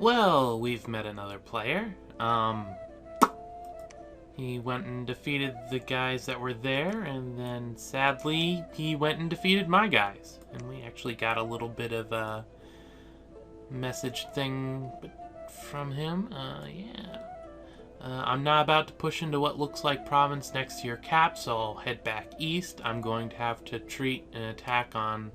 Well, we've met another player. He went and defeated the guys that were there, and then sadly, he went and defeated my guys. And we actually got a little bit of a message thing from him. Yeah. I'm not about to push into what looks like province next to your cap, so I'll head back east. I'm going to have to treat an attack on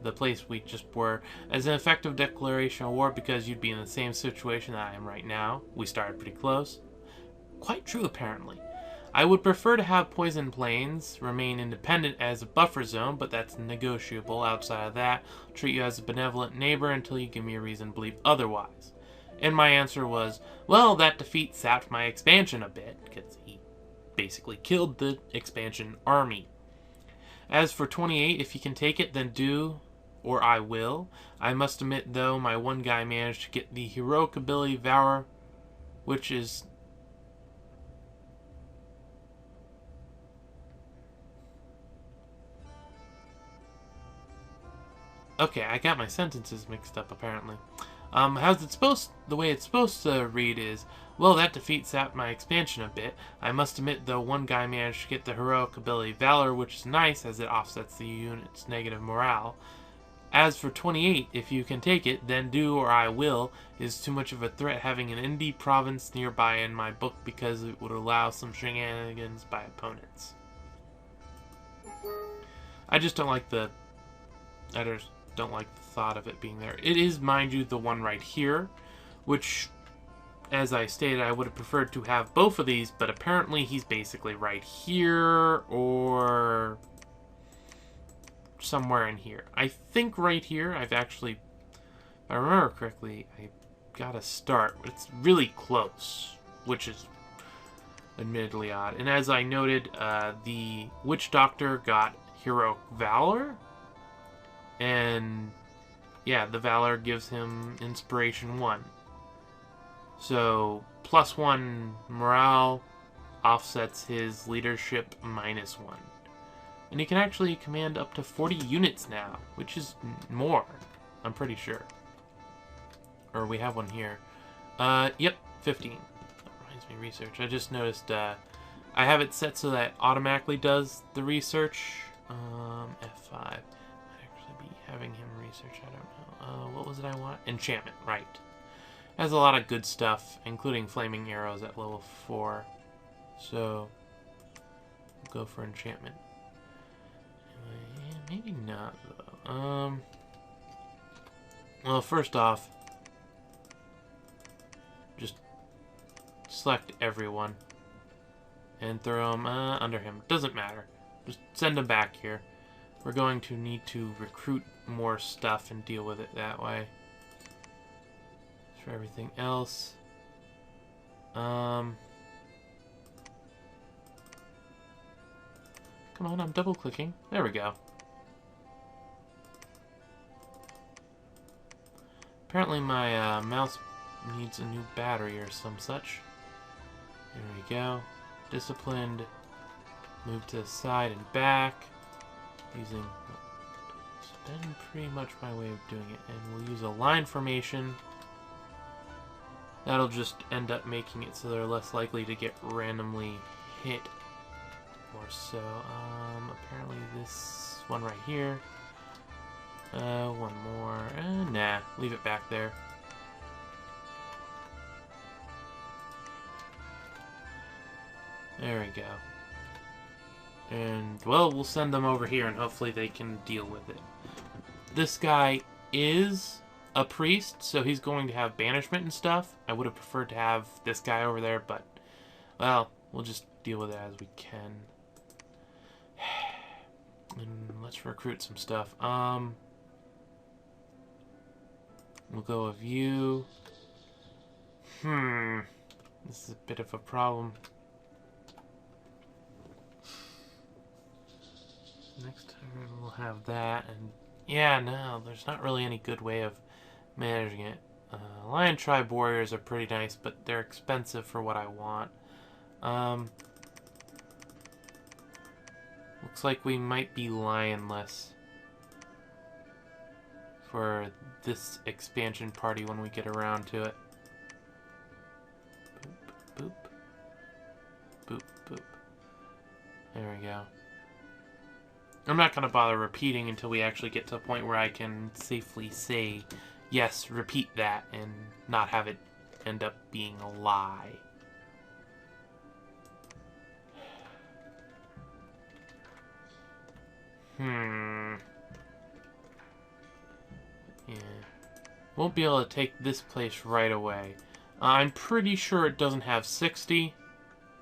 the place we just were as an effective declaration of war because you'd be in the same situation that I am right now. We started pretty close. Quite true, apparently. I would prefer to have Poison Plains remain independent as a buffer zone, but that's negotiable. Outside of that, I'll treat you as a benevolent neighbor until you give me a reason to believe otherwise. And my answer was, well, that defeat sapped my expansion a bit, because he basically killed the expansion army. As for 28, if you can take it, then do, or I will. I must admit, though, my one guy managed to get the heroic ability Valor, which is... Okay, I got my sentences mixed up, apparently. The way it's supposed to read is, well, that defeat sapped my expansion a bit. I must admit, though, one guy managed to get the heroic ability Valor, which is nice, as it offsets the unit's negative morale. As for 28, if you can take it, then do or I will, is too much of a threat having an indie province nearby in my book because it would allow some shenanigans by opponents. I just don't like the... don't like the thought of it being there. It is, mind you, the one right here, which, as I stated, I would have preferred to have both of these, but apparently he's basically right here or somewhere in here. I think right here. I've actually, if I remember correctly, I got a start, but it's really close, which is admittedly odd. And as I noted, the Witch Doctor got Heroic Valor. And yeah, the Valor gives him Inspiration 1. So, +1 morale offsets his leadership -1. And he can actually command up to 40 units now, which is more, I'm pretty sure. Or we have one here. Yep, 15. That reminds me of research. I just noticed I have it set so that it automatically does the research. F5. Having him research, I don't know. What was it I want? Enchantment, right. Has a lot of good stuff, including flaming arrows at level 4. So, we'll go for enchantment. Maybe not, though. Well, first off, just select everyone and throw them under him. Doesn't matter. Just send them back here. We're going to need to recruit more stuff and deal with it that way. For everything else, come on, I'm double clicking. There we go. Apparently my mouse needs a new battery or some such. There we go. Disciplined. Move to the side and back. Using... It's been pretty much my way of doing it. And we'll use a line formation. That'll just end up making it so they're less likely to get randomly hit. Or so. Apparently this one right here. One more. Nah, leave it back there. There we go. And, well, we'll send them over here and hopefully they can deal with it. This guy is a priest, so he's going to have banishment and stuff. I would have preferred to have this guy over there, but, well, we'll just deal with it as we can. And let's recruit some stuff. We'll go with you. This is a bit of a problem. Next turn we'll have that, and yeah, no, there's not really any good way of managing it. Lion Tribe Warriors are pretty nice, but they're expensive for what I want. Looks like we might be lionless for this expansion party when we get around to it. There we go. I'm not going to bother repeating until we actually get to a point where I can safely say, yes, repeat that, and not have it end up being a lie. Yeah. Won't be able to take this place right away. I'm pretty sure it doesn't have 60,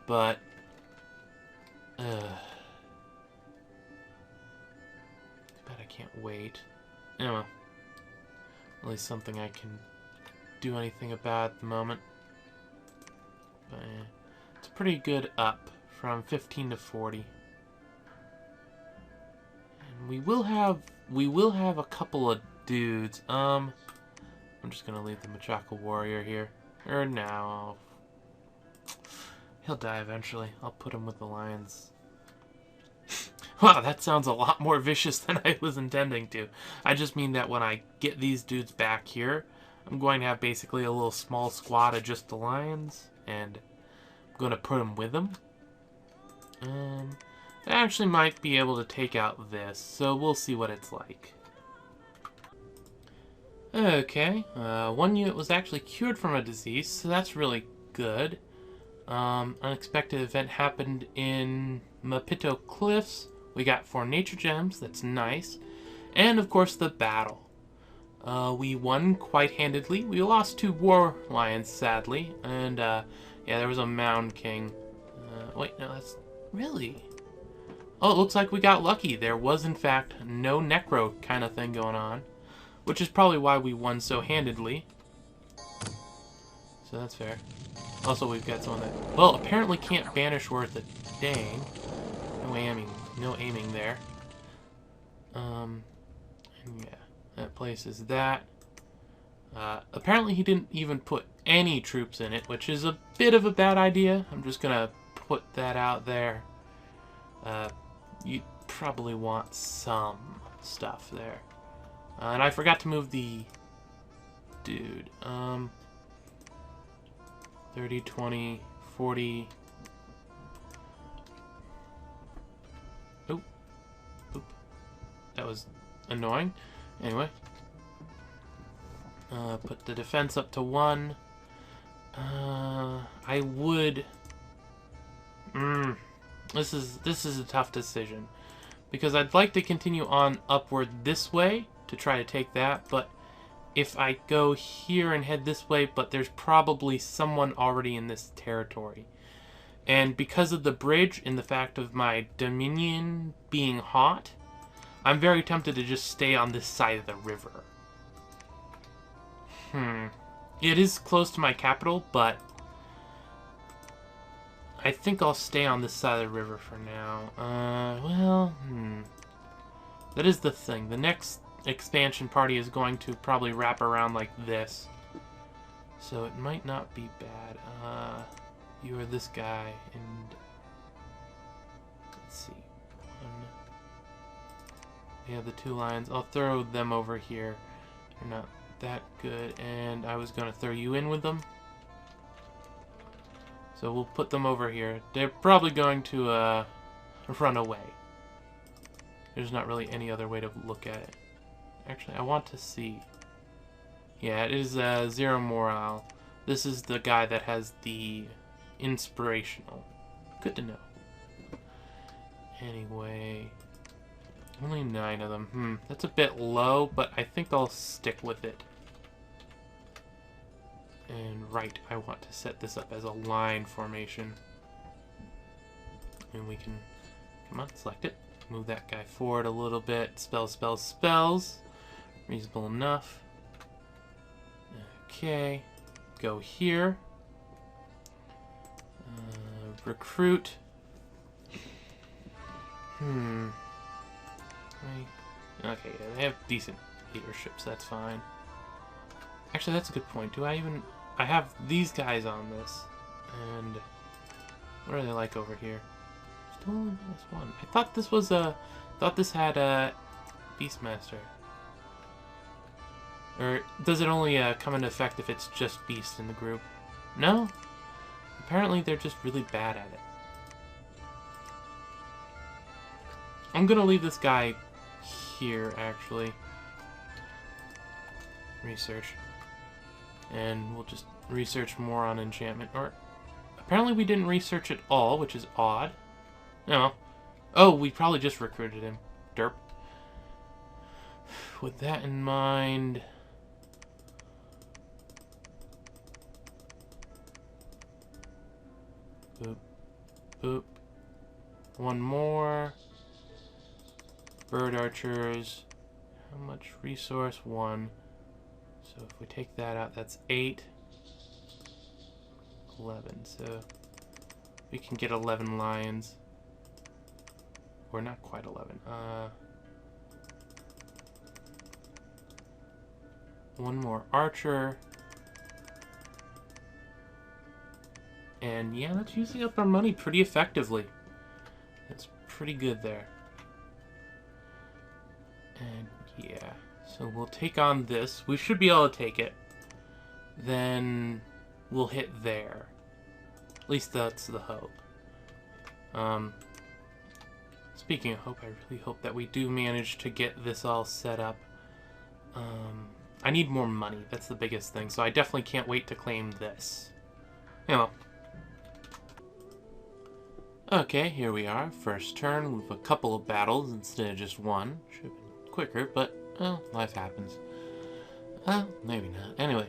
but... bet I can't wait. Anyway. At least something I can do anything about at the moment. But yeah, it's a pretty good up from 15 to 40. And we will have a couple of dudes. I'm just gonna leave the Machaka warrior here. Or now. He'll die eventually. I'll put him with the lions. Wow, that sounds a lot more vicious than I was intending to. I just mean that when I get these dudes back here, I'm going to have basically a little small squad of just the lions, and I'm going to put them with them. I actually might be able to take out this, so we'll see what it's like. Okay, one unit was actually cured from a disease, so that's really good. Unexpected event happened in Mapito Cliffs. We got 4 nature gems, that's nice. And of course the battle. We won quite handedly. We lost 2 war lions, sadly. And yeah, there was a mound king. Wait, no, that's... Really? Oh, it looks like we got lucky. There was in fact no necro kind of thing going on. Which is probably why we won so handedly. So that's fair. Also, we've got someone that... Well, apparently can't banish worth a dang. No aiming there. And yeah, that place is that. Apparently he didn't even put any troops in it, which is a bit of a bad idea. I'm just gonna put that out there. You probably want some stuff there. And I forgot to move the dude. 30, 20, 40. Oop. That was annoying. Anyway. Put the defense up to 1. I would... This is a tough decision. Because I'd like to continue on upward this way to try to take that, but if I go here and head this way, but there's probably someone already in this territory. And because of the bridge and the fact of my dominion being hot, I'm very tempted to just stay on this side of the river. It is close to my capital, but I think I'll stay on this side of the river for now. That is the thing. The next expansion party is going to probably wrap around like this. So it might not be bad. You are this guy, and let's see. We have the 2 lions. I'll throw them over here. They're not that good, and I was going to throw you in with them. So we'll put them over here. They're probably going to run away. There's not really any other way to look at it. Actually, I want to see. Yeah, it is 0 morale. This is the guy that has the inspirational. Good to know. Anyway, only 9 of them. That's a bit low, but I think I'll stick with it. And right, I want to set this up as a line formation. And we can, come on, select it. Move that guy forward a little bit. Spells, spells, spells. Reasonable enough. Okay. Go here. Recruit. Okay, yeah, they have decent leaderships. That's fine. Actually, that's a good point. Do I even... I have these guys on this. And what are they like over here? Still only -1. I thought this was a... thought this had a Beastmaster. Or does it only come into effect if it's just Beast in the group? No? Apparently they're just really bad at it. I'm gonna leave this guy here, actually. Research. And we'll just research more on enchantment. Or, apparently we didn't research at all, which is odd. No. Oh, we probably just recruited him. Derp. With that in mind... Boop. Boop. One more. Bird archers. How much resource? 1. So if we take that out, that's 8. 11. So we can get 11 lions. Or not quite 11. One more archer. And yeah, that's using up our money pretty effectively. That's pretty good there. And yeah, so we'll take on this. We should be able to take it. Then we'll hit there. At least that's the hope. Speaking of hope, I really hope that we do manage to get this all set up. I need more money. That's the biggest thing. So I definitely can't wait to claim this. You know. Okay, here we are. First turn with a couple of battles instead of just one. Should have been quicker, but, well, life happens. Maybe not. Anyway,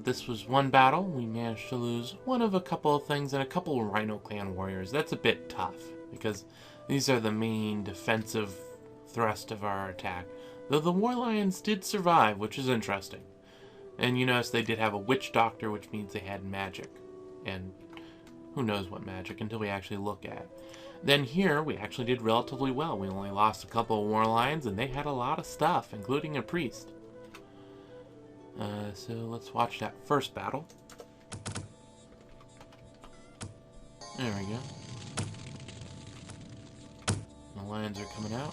this was one battle. We managed to lose one of a couple of things and a couple of Rhino Clan warriors. That's a bit tough, because these are the main defensive thrust of our attack. Though the War Lions did survive, which is interesting. And you notice they did have a Witch Doctor, which means they had magic. And who knows what magic until we actually look at it. Then here, we actually did relatively well. We only lost a couple of War Lions, and they had a lot of stuff, including a priest. So let's watch that first battle. There we go. The lions are coming out.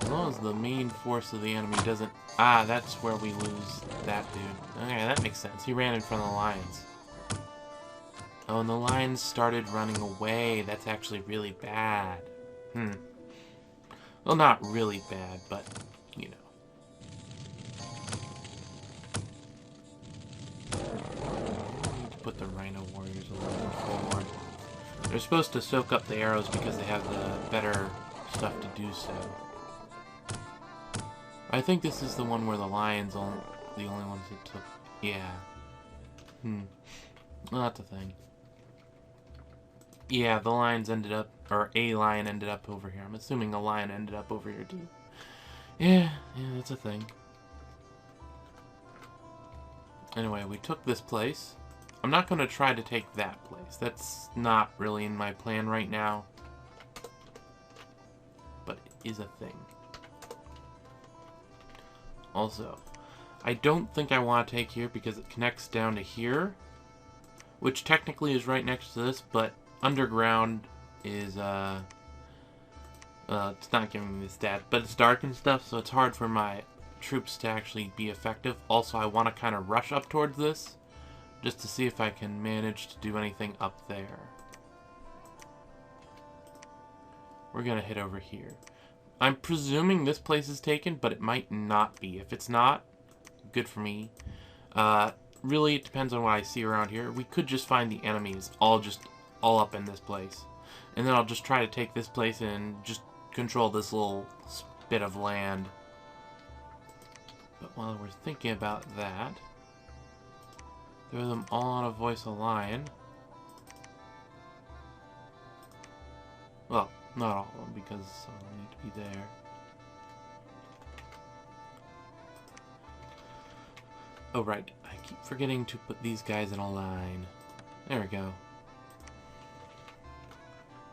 As long as the main force of the enemy doesn't... Ah, that's where we lose that dude. Okay, that makes sense. He ran in front of the lions. Oh, and the lions started running away. That's actually really bad. Well, not really bad, but, you know. I need to put the Rhino Warriors a little more forward. They're supposed to soak up the arrows because they have the better stuff to do so. I think this is the one where the lions are the only ones that took... Yeah. Well, that's the thing. Yeah, the lions ended up... Or a lion ended up over here. I'm assuming a lion ended up over here, too. Yeah, that's a thing. Anyway, we took this place. I'm not going to try to take that place. That's not really in my plan right now. But it is a thing. Also, I don't think I want to take here because it connects down to here, which technically is right next to this, but underground is, it's not giving me the stat, but it's dark and stuff, so it's hard for my troops to actually be effective. Also, I want to kind of rush up towards this, just to see if I can manage to do anything up there. We're going to hit over here. I'm presuming this place is taken, but it might not be. If it's not, good for me. Really, it depends on what I see around here. We could just find the enemies all up in this place. And then I'll just try to take this place and just control this little bit of land. But while we're thinking about that, throw them all on a voice of lion. Well, not all of them, because some of them need to be there. Oh, right. I keep forgetting to put these guys in a line. There we go.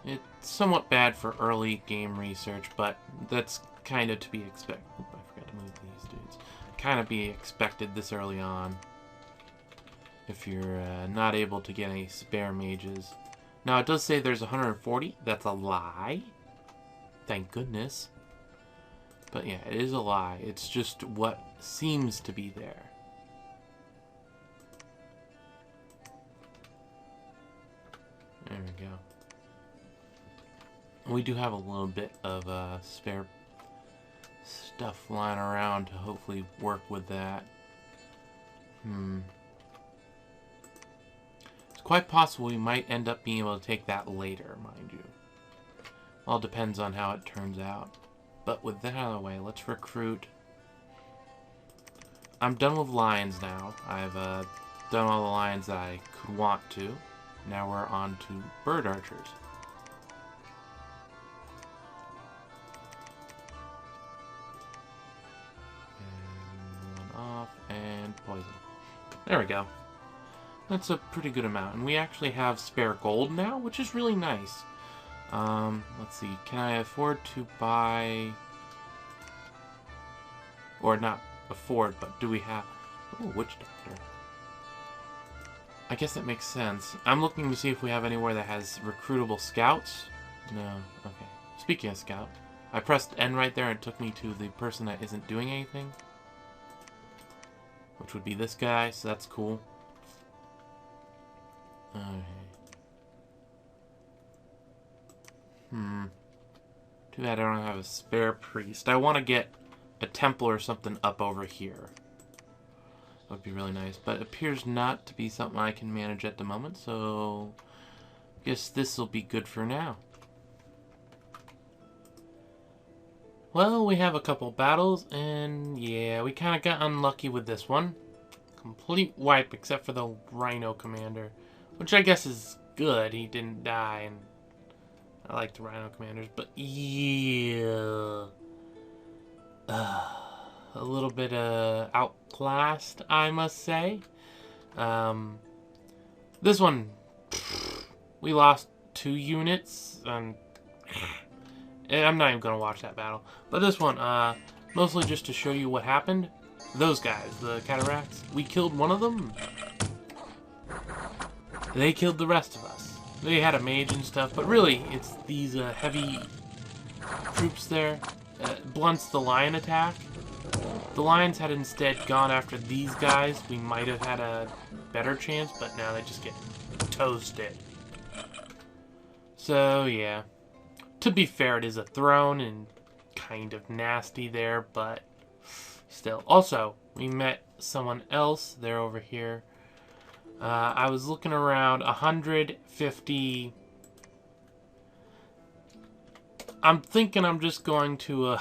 It's somewhat bad for early game research, but that's kind of to be expected. Oh, I forgot to move these dudes. Kind of be expected this early on. If you're not able to get any spare mages. Now, it does say there's 140. That's a lie. Thank goodness. But yeah, it is a lie. It's just what seems to be there. There we go. We do have a little bit of spare stuff lying around to hopefully work with that. It's quite possible we might end up being able to take that later, mind you. All depends on how it turns out. But with that out of the way, let's recruit. I'm done with lions now. I've done all the lions that I could want to. Now we're on to bird archers. And one off, and poison. There we go. That's a pretty good amount. And we actually have spare gold now, which is really nice. Let's see. Can I afford to buy... Or not afford, but do we have... Oh, witch doctor. I guess that makes sense. I'm looking to see if we have anywhere that has recruitable scouts. No. Okay. Speaking of scout, I pressed N right there and it took me to the person that isn't doing anything. Which would be this guy, so that's cool. Okay. Too bad I don't have a spare priest. I want to get a temple or something up over here. That would be really nice. But it appears not to be something I can manage at the moment, so I guess this will be good for now. Well, we have a couple battles, and yeah, we kind of got unlucky with this one. Complete wipe, except for the Rhino Commander, which I guess is good. He didn't die, and I like the Rhino Commanders, but yeah. A little bit outclassed, I must say. This one, we lost 2 units, and I'm not even going to watch that battle. But this one, mostly just to show you what happened. Those guys, the cataracts, we killed one of them. They killed the rest of us. They had a mage and stuff, but really, it's these heavy troops there. Blunts the lion attack. The lions had instead gone after these guys. We might have had a better chance, but now they just get toasted. So, yeah. To be fair, it is a throne and kind of nasty there, but still. Also, we met someone else. They're over here. I was looking around 150. I'm thinking I'm just going to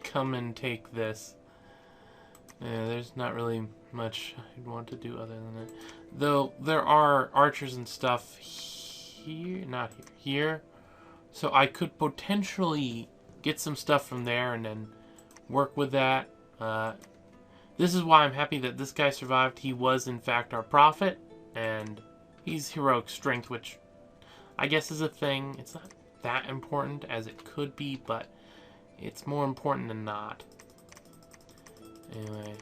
come and take this. Yeah, there's not really much I'd want to do other than that. Though there are archers and stuff here, not here. So I could potentially get some stuff from there and then work with that. This is why I'm happy that this guy survived. He was in fact our prophet, and he's heroic strength, which I guess is a thing. It's not that important as it could be, but it's more important than not. Anyway,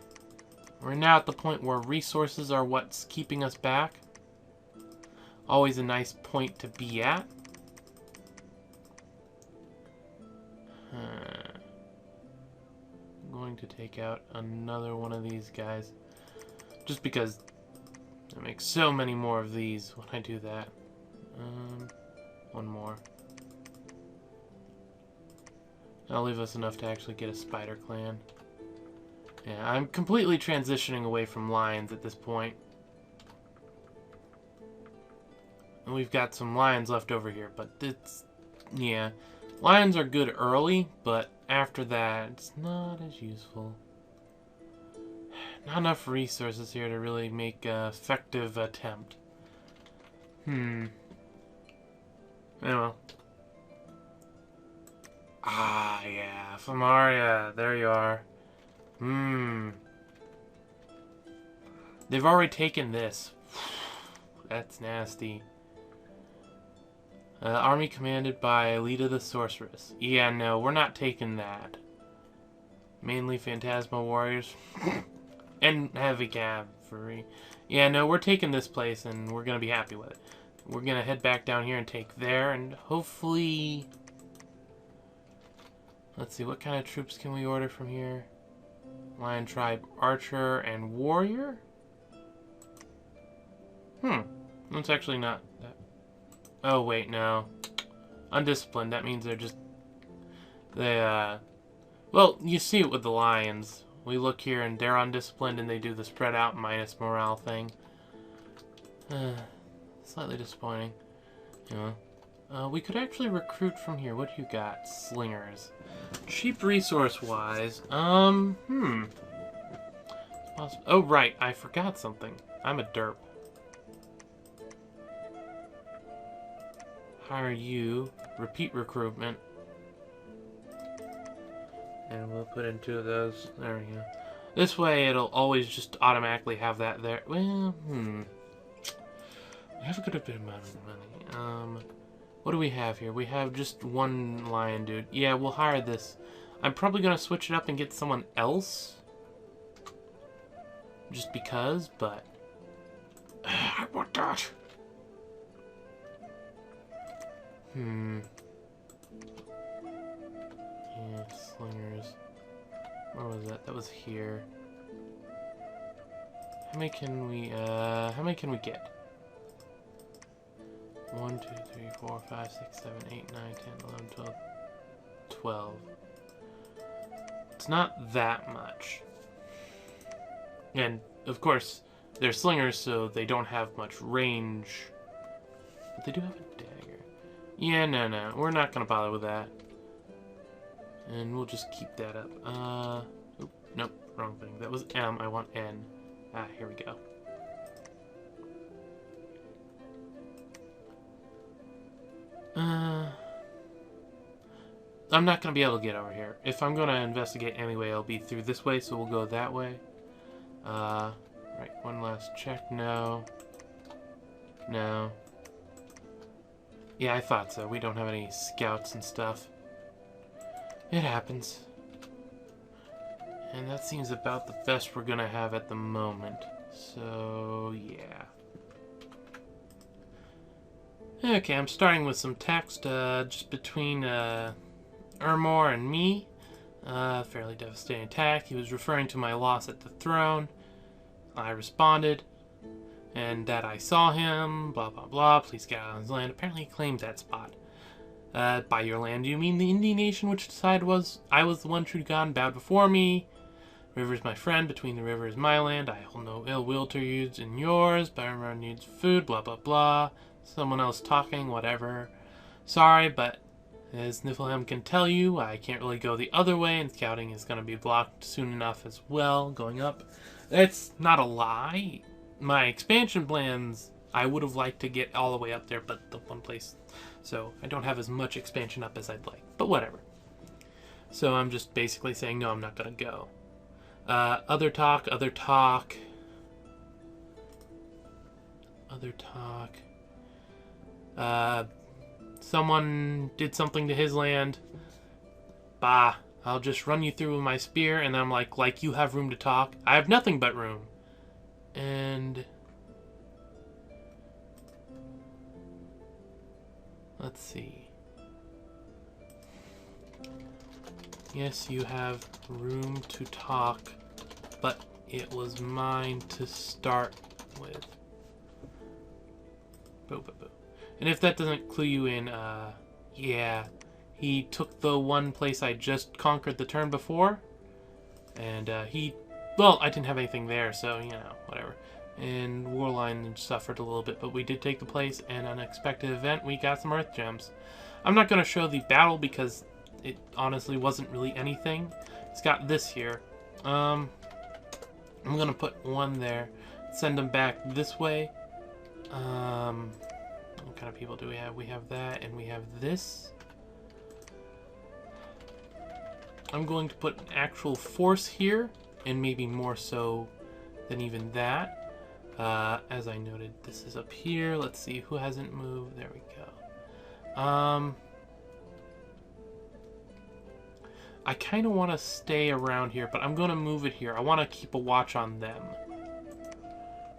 we're now at the point where resources are what's keeping us back. Always a nice point to be at. I'm going to take out another one of these guys, just because I make so many more of these when I do that. One more. That'll leave us enough to actually get a spider clan. Yeah, I'm completely transitioning away from lions at this point. And we've got some lions left over here, but it's... yeah. Lions are good early, but after that, it's not as useful. Not enough resources here to really make an effective attempt. Oh well. Ah, yeah. Famaria, there you are. They've already taken this. That's nasty. Army commanded by Lita the Sorceress. Yeah, no, we're not taking that. Mainly Phantasma Warriors. And Heavy Cavalry. Yeah, no, we're taking this place and we're going to be happy with it. We're going to head back down here and take there and hopefully... let's see, what kind of troops can we order from here? Lion Tribe, Archer, and Warrior? That's actually not that... Oh, wait, no. Undisciplined, that means they're just... Well, you see it with the lions. We look here and they're undisciplined and they do the spread out minus morale thing. Slightly disappointing. You know. We could actually recruit from here. What do you got? Slingers. Cheap resource-wise. Oh, right. I forgot something. I'm a derp. Hire you. Repeat recruitment. And we'll put in 2 of those. There we go. This way, it'll always just automatically have that there. Well, We have a good amount of money. What do we have here? We have just 1 lion dude. Yeah, we'll hire this. I'm probably going to switch it up and get someone else. Just because, but... I want that. Yeah, slingers. Where was that? That was here. How many can we get? 1, 2, 3, 4, 5, 6, 7, 8, 9, 10, 11, 12. 12. It's not that much. And, of course, they're slingers, so they don't have much range. But they do have a dagger. Yeah, no. We're not going to bother with that. And we'll just keep that up. Nope, wrong thing. That was M. I want N. Here we go. I'm not going to be able to get over here. If I'm going to investigate anyway, it'll be through this way, so we'll go that way. Right, one last check. No. No. Yeah, I thought so. We don't have any scouts and stuff. It happens. And that seems about the best we're going to have at the moment. So, yeah. Okay, I'm starting with some text just between Ermor and me. Fairly devastating attack. He was referring to my loss at the throne. I responded, and that I saw him, blah, blah, blah. Please get out on his land. Apparently he claimed that spot. By your land, do you mean the Indian nation which decided I was the one true God and bowed before me? River is my friend, between the river is my land. I hold no ill will to you in yours. Barmer needs food, blah, blah, blah. Someone else talking, whatever. Sorry, but as Niflheim can tell you, I can't really go the other way, and scouting is going to be blocked soon enough as well, going up. It's not a lie. My expansion plans, I would have liked to get all the way up there, but the one place... So I don't have as much expansion up as I'd like, but whatever. So I'm just basically saying, no, I'm not going to go. Other talk. Someone did something to his land. Bah, I'll just run you through with my spear, and I'm like you have room to talk. I have nothing but room. And... let's see. Yes, you have room to talk, but it was mine to start with. Boo, boo, boo. And if that doesn't clue you in, yeah, he took the one place I just conquered the turn before, and well, I didn't have anything there, so, you know, whatever. And Warline suffered a little bit, but we did take the place, and unexpected event, we got some Earth Gems. I'm not going to show the battle because it honestly wasn't really anything. It's got this here. I'm going to put one there, send them back this way. What kind of people do we have? We have that, and we have this. I'm going to put an actual force here, and maybe more so than even that. As I noted, this is up here. Let's see who hasn't moved. There we go. I kind of want to stay around here, but I'm going to move it here. I want to keep a watch on them.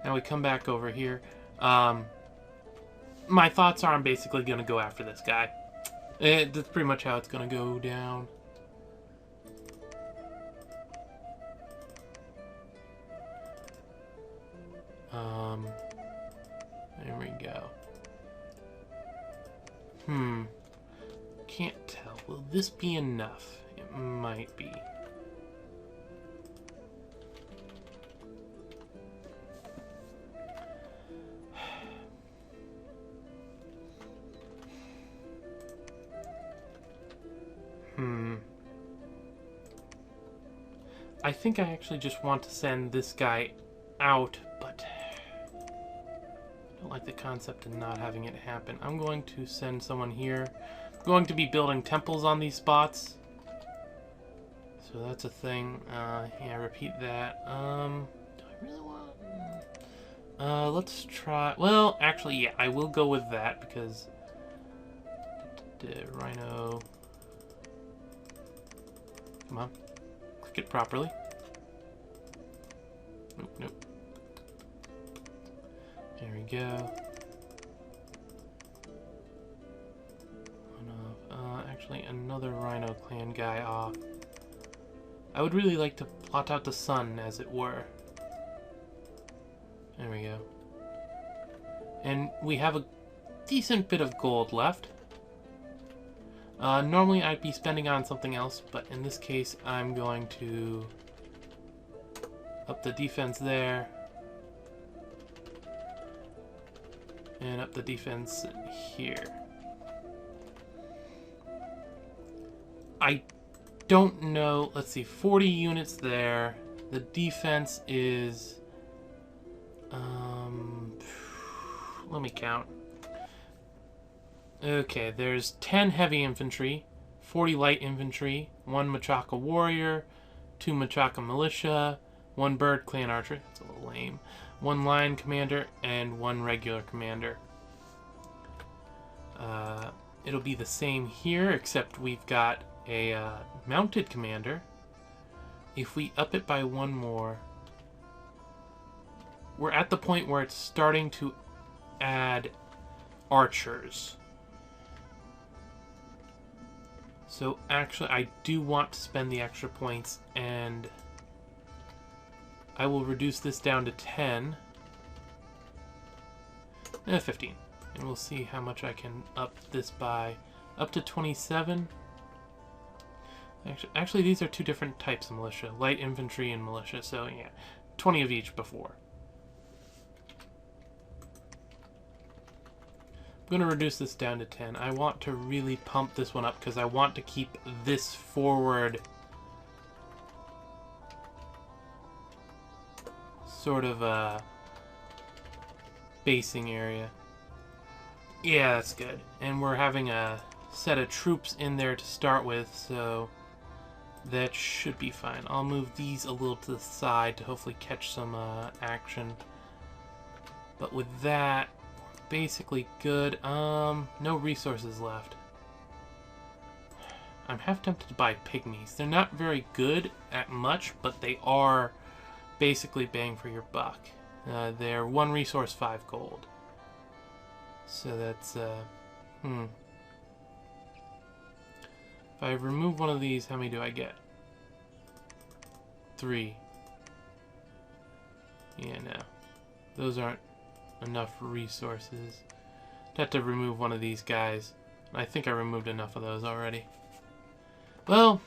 Now we come back over here. My thoughts are I'm basically going to go after this guy. That's pretty much how it's going to go down. There we go. Can't tell. Will this be enough? It might be. I think I actually just want to send this guy out, but I don't like the concept of not having it happen. I'm going to send someone here. I'm going to be building temples on these spots. So that's a thing. Yeah, repeat that. Do I really want... let's try... Well, actually, yeah, I will go with that because... Rhino... Come on. Click it properly. Nope, nope. There we go. Actually, another Rhino Clan guy off. I would really like to plot out the sun, as it were. There we go. And we have a decent bit of gold left. Normally I'd be spending on something else, but in this case I'm going to up the defense there. And up the defense here. I don't know. Let's see, 40 units there. The defense is... let me count. Okay, there's 10 heavy infantry, 40 light infantry, 1 Machaka warrior, 2 Machaka militia, 1 bird clan archer, that's a little lame, 1 lion commander, and 1 regular commander. It'll be the same here, except we've got a mounted commander. If we up it by 1 more, we're at the point where it's starting to add archers. So actually, I do want to spend the extra points, and I will reduce this down to 10. 15. And we'll see how much I can up this by. Up to 27. Actually, these are 2 different types of militia. Light infantry and militia, so yeah. 20 of each before. I'm going to reduce this down to 10. I want to really pump this one up because I want to keep this forward sort of a basing area. Yeah, that's good. And we're having a set of troops in there to start with, so that should be fine. I'll move these a little to the side to hopefully catch some action. But with that, basically good. No resources left. I'm half tempted to buy pygmies. They're not very good at much, but they are basically bang for your buck. They're 1 resource, 5 gold. So that's, If I remove one of these, how many do I get? 3. Yeah, no. Those aren't enough resources. I'd have to remove one of these guys. I think I removed enough of those already. Well,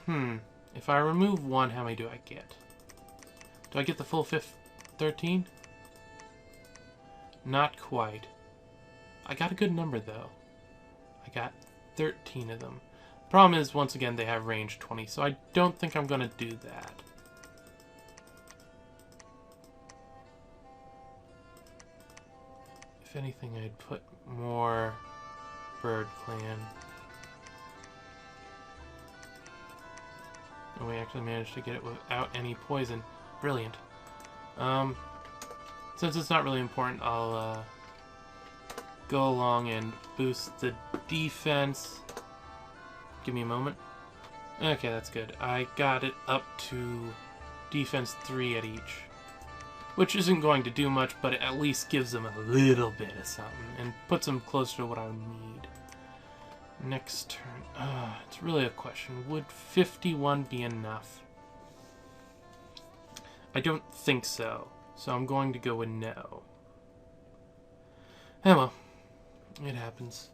if I remove 1, how many do I get? Do I get the full 13? Not quite. I got a good number though. I got 13 of them. Problem is, once again, they have range 20, so I don't think I'm gonna do that. If anything, I'd put more bird clan. And we actually managed to get it without any poison. Brilliant. Since it's not really important, I'll go along and boost the defense. Give me a moment. Okay, that's good. I got it up to defense 3 at each. Which isn't going to do much, but it at least gives them a little bit of something. And puts them closer to what I need. Next turn. It's really a question. Would 51 be enough? I don't think so. So I'm going to go with no. Oh well. It happens.